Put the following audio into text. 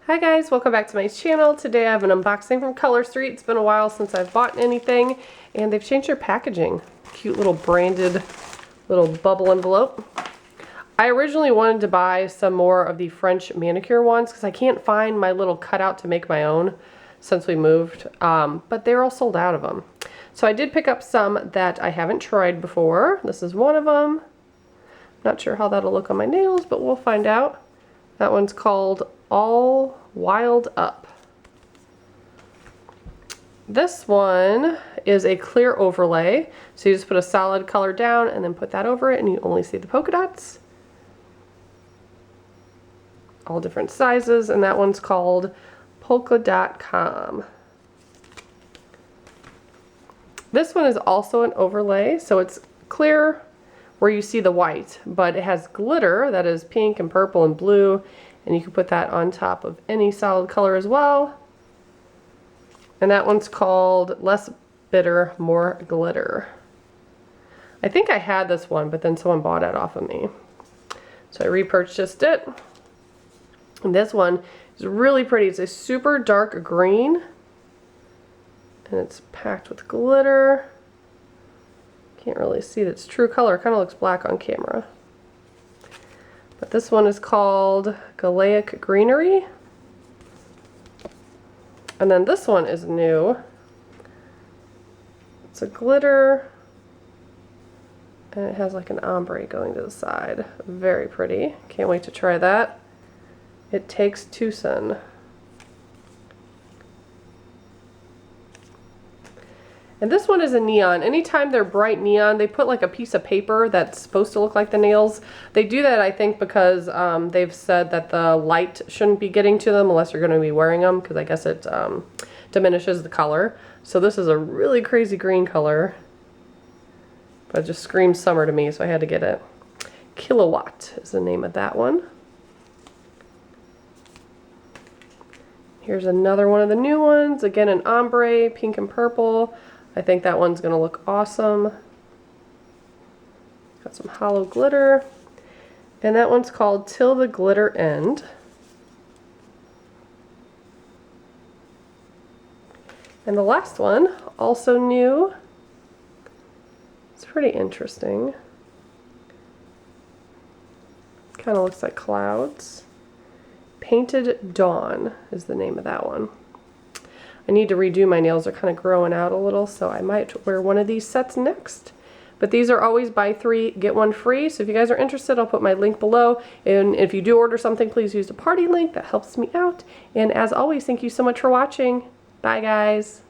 Hi guys, welcome back to my channel. Today I have an unboxing from Color Street. It's been a while since I've bought anything and they've changed their packaging. Cute little branded little bubble envelope. I originally wanted to buy some more of the French manicure ones because I can't find my little cutout to make my own since we moved, but they're all sold out of them. So I did pick up some that I haven't tried before. This is one of them. Not sure how that'll look on my nails, but we'll find out. That one's called All Wild Up. This one is a clear overlay. So you just put a solid color down and then put that over it and you only see the polka dots. All different sizes, and that one's called Polka.com. This one is also an overlay, so it's clear where you see the white, but it has glitter that is pink and purple and blue, and you can put that on top of any solid color as well. And that one's called Less Bitter, More Glitter. I think I had this one, but then someone bought it off of me. So I repurchased it. And this one is really pretty. It's a super dark green, and it's packed with glitter. Can't really see its true color. It kind of looks black on camera. But this one is called Galaic Greenery. And then this one is new. It's a glitter, and it has like an ombre going to the side. Very pretty. Can't wait to try that. It Takes Tucson. And this one is a neon. Anytime they're bright neon, they put like a piece of paper that's supposed to look like the nails. They do that, I think, because they've said that the light shouldn't be getting to them unless you're going to be wearing them, because I guess it diminishes the color. So this is a really crazy green color, but it just screams summer to me, so I had to get it. Kilowatt is the name of that one. Here's another one of the new ones. Again, an ombre, pink and purple. I think that one's going to look awesome. Got some hollow glitter. And that one's called Till the Glitter End. And the last one, also new. It's pretty interesting. Kind of looks like clouds. Painted Dawn is the name of that one. I need to redo my nails. They're kind of growing out a little, so I might wear one of these sets next. But these are always buy 3, get 1 free. So if you guys are interested, I'll put my link below. And if you do order something, please use the party link. That helps me out. And as always, thank you so much for watching. Bye, guys.